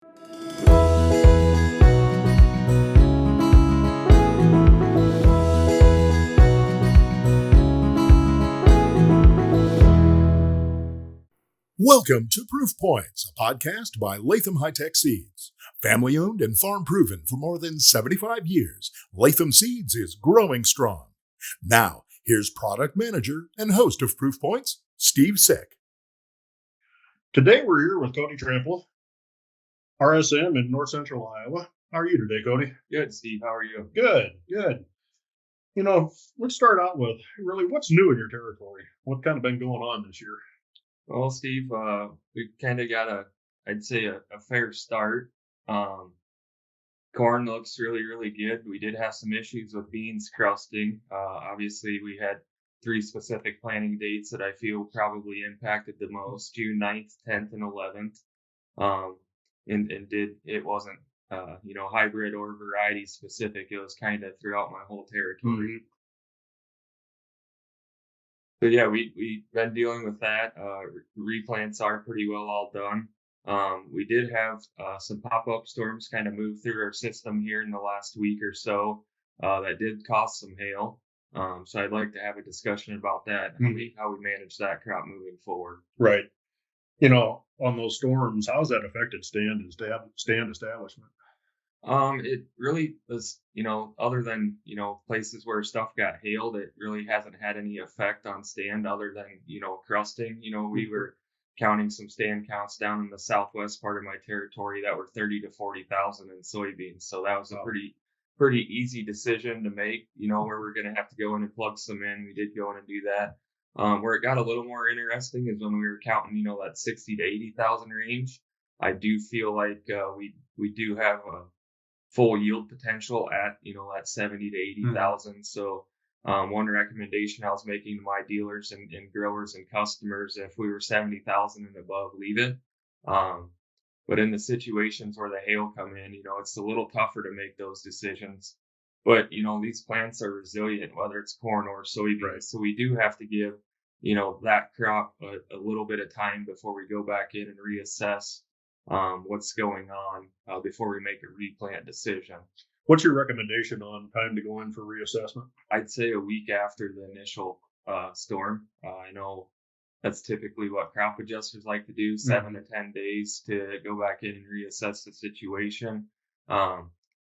Welcome to Proof Points, a podcast by Latham High-Tech Seeds. Family owned and farm proven for more than 75 years, Latham Seeds is growing strong. Now, here's product manager and host of Proof Points, Steve Sick. Today we're here with Cody Trample, RSM in North Central Iowa. How are you today, Cody? Good, Steve. How are you? Good. Let's start out with really what's new in your territory. What kind of been going on this year? Well, Steve, we kind of got I'd say a fair start. Corn looks really, really good. We did have some issues with beans crusting. Obviously, we had 3 specific planting dates that I feel probably impacted the most: June 9th, 10th, and 11th. It wasn't hybrid or variety specific. It was kind of throughout my whole territory. Mm-hmm. But yeah, we've been dealing with that. Replants are pretty well all done. We did have some pop-up storms kind of move through our system here in the last week or so. That did cause some hail. So I'd like to have a discussion about that, how we manage that crop moving forward. Right. On those storms, how's that affected stand establishment? It really was, other than, places where stuff got hailed, it really hasn't had any effect on stand other than, crusting. We were counting some stand counts down in the southwest part of my territory that were 30 to 40,000 in soybeans. So that was a pretty easy decision to make, where we're going to have to go in and plug some in. We did go in and do that. Where it got a little more interesting is when we were counting, that 60 to 80,000 range. I do feel like we do have a full yield potential at, at 70 to 80,000. So one recommendation I was making to my dealers and growers and customers, if we were 70,000 and above, leave it. But in the situations where the hail come in, it's a little tougher to make those decisions. But, these plants are resilient, whether it's corn or soybeans. Right. So we do have to give, that crop a little bit of time before we go back in and reassess what's going on before we make a replant decision. What's your recommendation on time to go in for reassessment? I'd say a week after the initial storm. I know that's typically what crop adjusters like to do, 7 to 10 days to go back in and reassess the situation.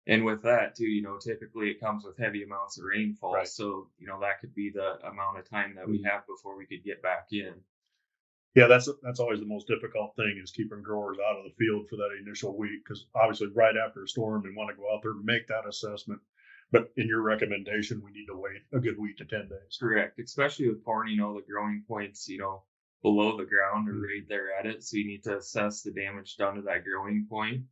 And with that too, typically it comes with heavy amounts of rainfall. Right. So, that could be the amount of time that we have before we could get back in. Yeah, that's always the most difficult thing, is keeping growers out of the field for that initial week, because obviously right after a storm they want to go out there and make that assessment. But in your recommendation, we need to wait a good week to 10 days. Correct, especially with corn, the growing points, below the ground or right there at it. So you need to assess the damage done to that growing point.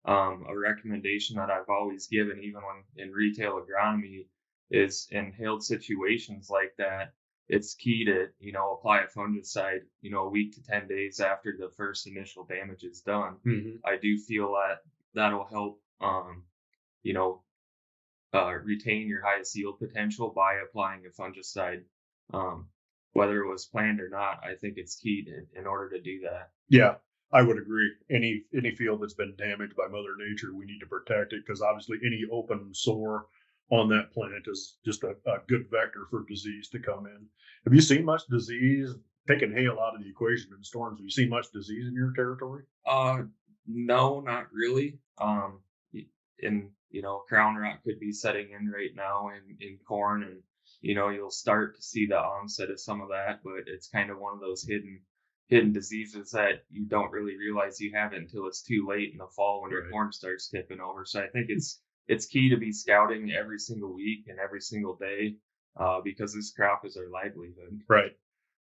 A recommendation that I've always given, even when in retail agronomy, is in hailed situations like that, it's key to, apply a fungicide, a week to 10 days after the first initial damage is done. I do feel that that'll help, retain your highest yield potential by applying a fungicide. Whether it was planned or not, I think it's key in order to do that. Yeah, I would agree. Any field that's been damaged by Mother Nature, we need to protect it, because obviously any open sore on that plant is just a good vector for disease to come in. Have you seen much disease, taking hail out of the equation in storms? Have you seen much disease in your territory? No, not really. Crown rot could be setting in right now in corn, and you'll start to see the onset of some of that, but it's kind of one of those hidden diseases that you don't really realize you have it until it's too late in the fall when your corn starts tipping over. So I think it's key to be scouting every single week and every single day, because this crop is our livelihood.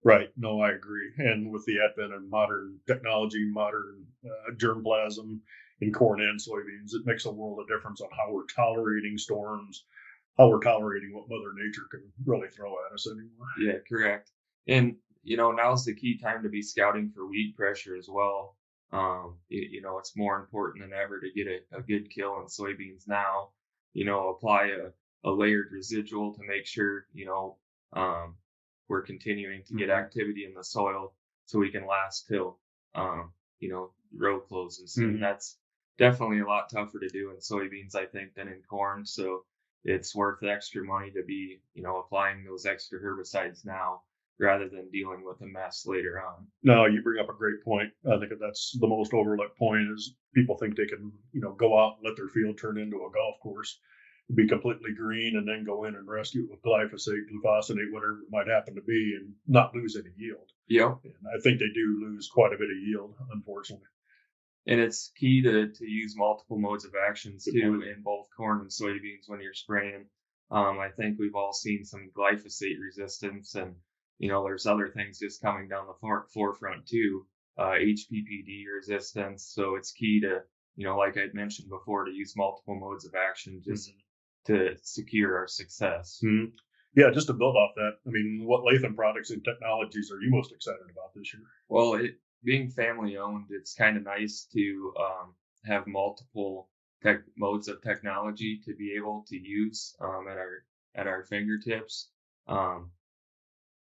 Right. No, I agree. And with the advent of modern technology, modern germplasm in corn and soybeans, it makes a world of difference on how we're tolerating storms, how we're tolerating what Mother Nature can really throw at us anymore. Yeah, correct. And, now's the key time to be scouting for weed pressure as well. It's more important than ever to get a good kill on soybeans now. Apply a layered residual to make sure, we're continuing to get activity in the soil so we can last till, row closes. And definitely a lot tougher to do in soybeans, I think, than in corn. So it's worth the extra money to be, applying those extra herbicides now rather than dealing with a mess later on. No, you bring up a great point. I think that's the most overlooked point is people think they can, go out and let their field turn into a golf course, be completely green, and then go in and rescue it with glyphosate, glufosinate, whatever it might happen to be, and not lose any yield. Yep. And I think they do lose quite a bit of yield, unfortunately. And it's key to use multiple modes of actions too in both corn and soybeans when you're spraying. I think we've all seen some glyphosate resistance, and there's other things just coming down the forefront too. HPPD resistance. So it's key to, like I mentioned before, to use multiple modes of action just to secure our success. Mm-hmm. Yeah, just to build off that, I mean, what Latham products and technologies are you most excited about this year? Well, being family owned, it's kind of nice to have multiple modes of technology to be able to use at our fingertips.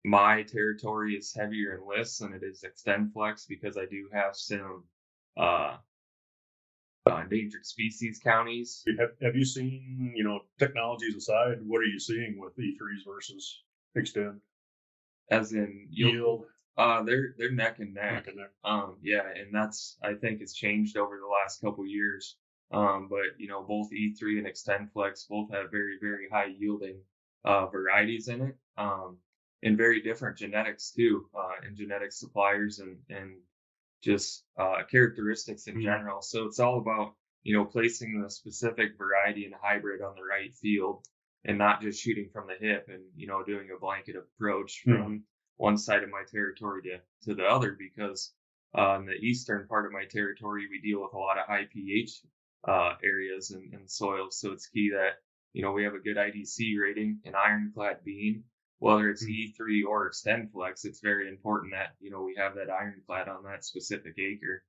My territory is heavier in lists than it is XtendFlex because I do have some endangered species counties. Have you seen, technologies aside, what are you seeing with E3s versus Xtend? As in yield? They're neck and neck. Yeah, and that's, I think, it's changed over the last couple of years. But both E3 and XtendFlex both have very, very high yielding varieties in it, and very different genetics too, and genetic suppliers and just characteristics in general. So it's all about placing the specific variety and hybrid on the right field, and not just shooting from the hip and doing a blanket approach from one side of my territory to the other, because in the eastern part of my territory, we deal with a lot of high pH areas and soils. So it's key that, we have a good IDC rating, an ironclad bean, whether it's E3 or XtendFlex. It's very important that, we have that ironclad on that specific acre.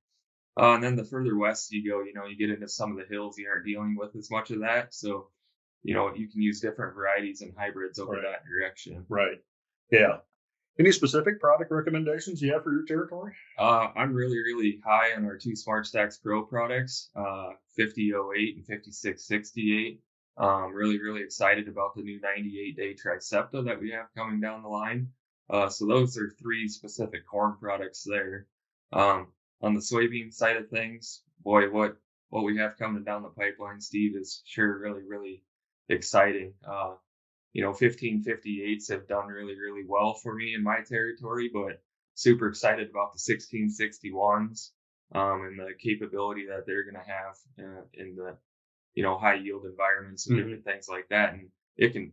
And then the further west you go, you get into some of the hills, you aren't dealing with as much of that. So, you can use different varieties and hybrids over that direction. Right. Yeah. Any specific product recommendations you have for your territory? I'm really, really high on our two SmartStax Pro products, 5008 and 5668. Really, really excited about the new 98-day Tricepta that we have coming down the line. So those are three specific corn products there. On the soybean side of things, boy, what we have coming down the pipeline, Steve, is sure really, really exciting. 1558s have done really, really well for me in my territory, but super excited about the 1661s and the capability that they're going to have in the high yield environments and different things like that. And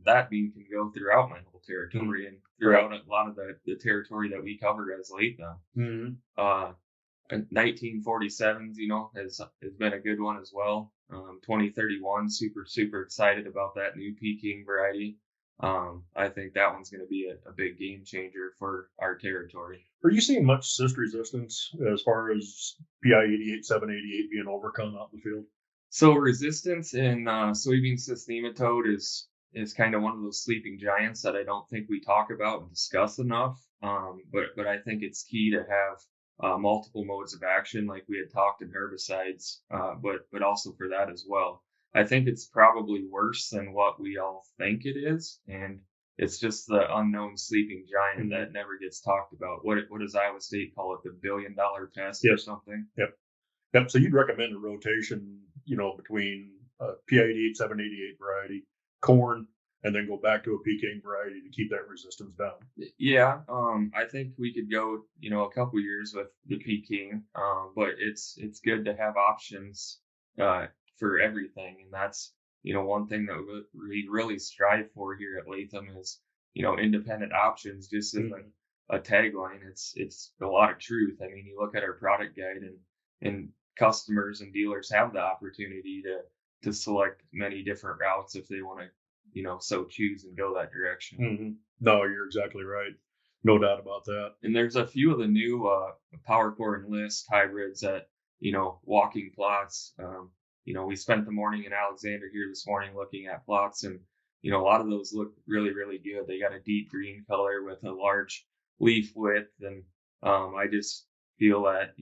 that bean can go throughout my whole territory and throughout a lot of the territory that we cover as Latham. 1947s, has been a good one as well. 2031, super excited about that new Peking variety. I think that one's going to be a big game changer for our territory. Are you seeing much cyst resistance as far as PI 88, 788 being overcome out in the field? So resistance in soybean cyst nematode is kind of one of those sleeping giants that I don't think we talk about and discuss enough. But I think it's key to have multiple modes of action, like we had talked in herbicides, but also for that as well. I think it's probably worse than what we all think it is, and it's just the unknown sleeping giant that never gets talked about. What does Iowa State call it? The $1 billion pest or something? Yep. So you'd recommend a rotation, between PI88, 788 variety, corn, and then go back to a Peking variety to keep that resistance down. Yeah. I think we could go, a couple years with the Peking, but it's good to have options for everything. And that's, one thing that we really strive for here at Latham is, independent options, just as a tagline. It's a lot of truth. I mean, you look at our product guide and customers and dealers have the opportunity to select many different routes if they want to, so choose and go that direction. No, you're exactly right. No doubt about that. And there's a few of the new PowerCore and List hybrids that, walking plots. We spent the morning in Alexander here this morning looking at plots, and, a lot of those look really, really good. They got a deep green color with a large leaf width. And I just feel that,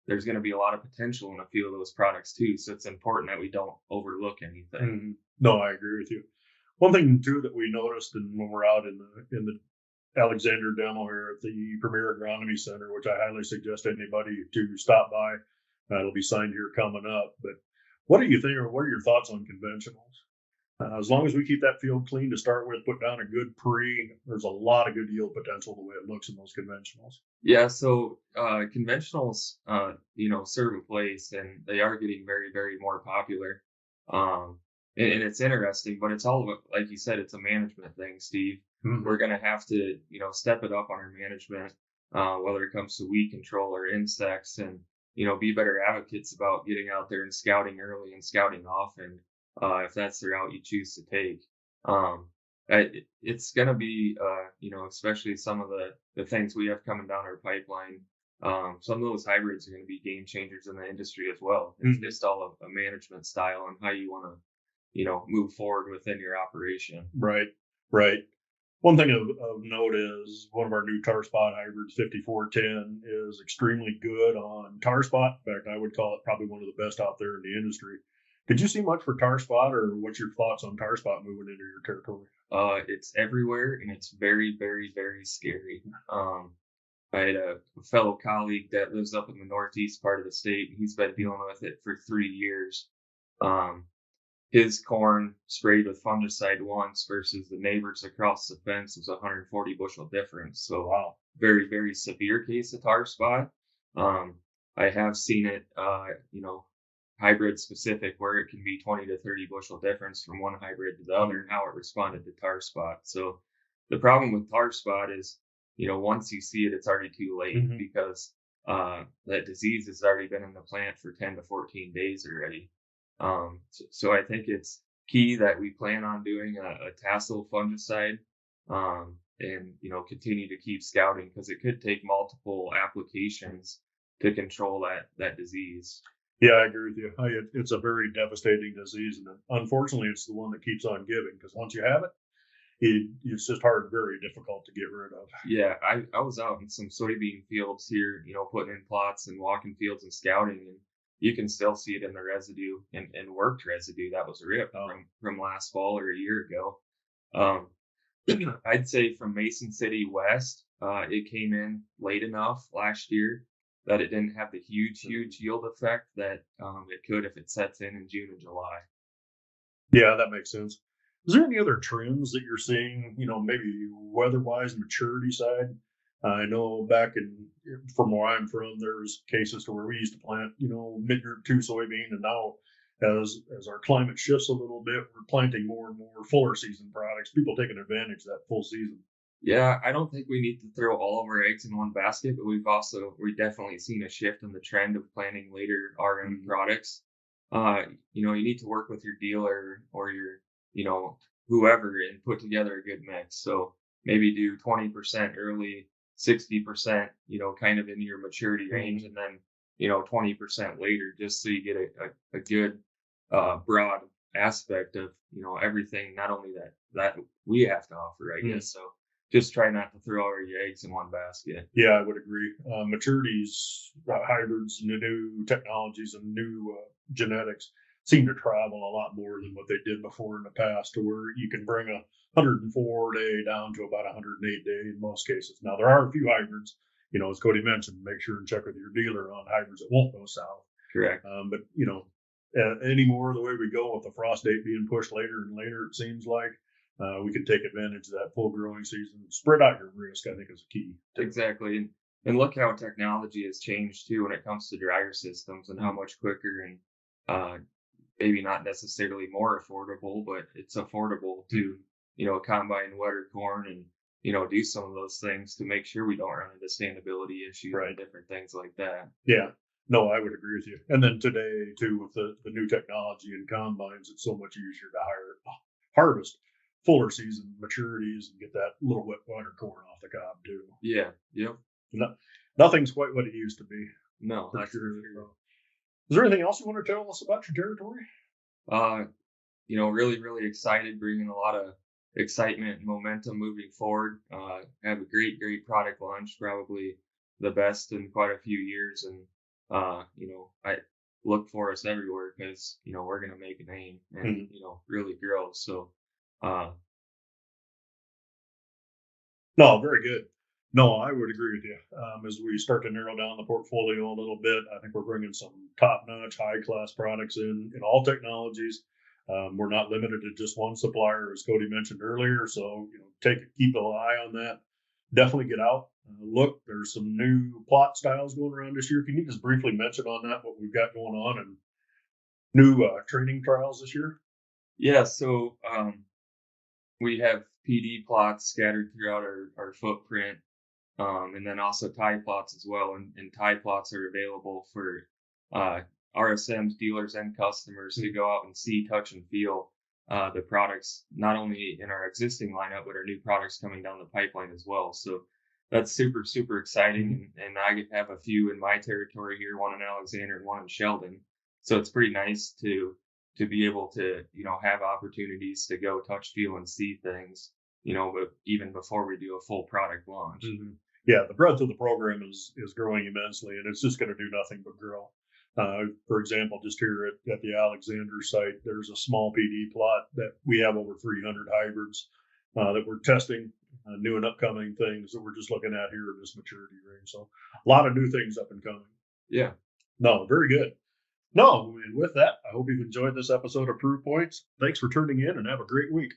there's going to be a lot of potential in a few of those products too. So it's important that we don't overlook anything. Mhm. No, I agree with you. One thing too that we noticed, and when we're out in the Alexander demo here at the Premier Agronomy Center, which I highly suggest anybody to stop by. It'll be signed here coming up. But what do you think, or what are your thoughts on conventionals? As long as we keep that field clean to start with, put down a good pre, there's a lot of good yield potential the way it looks in those conventionals. Yeah, so conventionals, serve a place, and they are getting very, very more popular. And it's interesting, but it's all about, like you said, it's a management thing, Steve. Mhm. We're going to have to, step it up on our management, whether it comes to weed control or insects, and, be better advocates about getting out there and scouting early and scouting often, if that's the route you choose to take. It's going to be, especially some of the things we have coming down our pipeline. Some of those hybrids are going to be game changers in the industry as well. It's just all a management style and how you want to, move forward within your operation. Right, right. One thing of note is one of our new tar spot hybrids, 5410, is extremely good on tar spot. In fact, I would call it probably one of the best out there in the industry. Did you see much for tar spot, or what's your thoughts on tar spot moving into your territory? It's everywhere, and it's very, very, very scary. I had a fellow colleague that lives up in the northeast part of the state, and he's been dealing with it for 3 years. His corn sprayed with fungicide once versus the neighbors across the fence was 140 bushel difference. So Wow. very, very severe case of tar spot. I have seen it, hybrid specific, where it can be 20 to 30 bushel difference from one hybrid to the other, and how it responded to tar spot. So the problem with tar spot is, once you see it, it's already too late, because that disease has already been in the plant for 10 to 14 days already. So I think it's key that we plan on doing a tassel fungicide, and, continue to keep scouting, because it could take multiple applications to control that disease. Yeah, I agree with you. It's a very devastating disease, and unfortunately, it's the one that keeps on giving, because once you have it, it's just very difficult to get rid of. Yeah, I was out in some soybean fields here, putting in plots and walking fields and scouting, and you can still see it in the residue and worked residue that was ripped from last fall or a year ago. I'd say from Mason City west, it came in late enough last year that it didn't have the huge yield effect that it could if it sets in June and July. Yeah, that makes sense. Is there any other trends that you're seeing, maybe weather-wise, maturity side? I know from where I'm from, there's cases to where we used to plant, mid-year 2 soybean, and now as our climate shifts a little bit, we're planting more and more fuller season products, people taking advantage of that full season. Yeah, I don't think we need to throw all of our eggs in one basket, but we've definitely seen a shift in the trend of planting later RM products. You need to work with your dealer or your, whoever, and put together a good mix. So maybe do 20% early, 60%, kind of in your maturity range, and then, 20% later, just so you get a good broad aspect of, everything, not only that we have to offer, I guess. So just try not to throw all your eggs in one basket. Yeah, I would agree. Maturities, hybrids, and the new technologies and new genetics seem to travel a lot more than what they did before in the past, to where you can bring a 104 day down to about 108 day in most cases. Now, there are a few hybrids, as Cody mentioned, make sure and check with your dealer on hybrids that won't go south. Correct. But, anymore, the way we go with the frost date being pushed later and later, it seems like we can take advantage of that full growing season. Spread out your risk, I think, is key. Exactly. And look how technology has changed too when it comes to dryer systems, and how much quicker and maybe not necessarily more affordable, but it's affordable to, combine wetter corn and, do some of those things to make sure we don't run into standability issues and different things like that. Yeah. No, I would agree with you. And then today too, with the new technology and combines, it's so much easier to harvest fuller season maturities and get that little wetter corn off the cob too. Yeah. Yep. Nothing's quite what it used to be. No, for sure. Is there anything else you want to tell us about your territory? Really, really excited, bringing a lot of excitement and momentum moving forward. Have a great product launch, probably the best in quite a few years, and I look for us everywhere because, we're going to make a name and, Mhm. really grow. So, uh, No, very good. No, I would agree with you. As we start to narrow down the portfolio a little bit, I think we're bringing some top-notch, high-class products in all technologies. We're not limited to just one supplier, as Cody mentioned earlier. So, keep an eye on that. Definitely get out, look. There's some new plot styles going around this year. Can you just briefly mention on that what we've got going on and new training trials this year? yeah. So, we have PD plots scattered throughout our footprint. And then also tie plots as well. And tie plots are available for uh, RSMs, dealers, and customers to go out and see, touch, and feel the products, not only in our existing lineup, but our new products coming down the pipeline as well. So that's super, super exciting. And I have a few in my territory here, one in Alexander and one in Sheldon. So it's pretty nice to be able to, have opportunities to go touch, feel, and see things, but even before we do a full product launch. Mhm. Yeah, the breadth of the program is growing immensely, and it's just going to do nothing but grow. For example, just here at the Alexander site, there's a small PD plot that we have over 300 hybrids that we're testing, new and upcoming things that we're just looking at here in this maturity range. So a lot of new things up and coming. Yeah. No, very good. No, and with that, I hope you've enjoyed this episode of Proof Points. Thanks for tuning in and have a great week.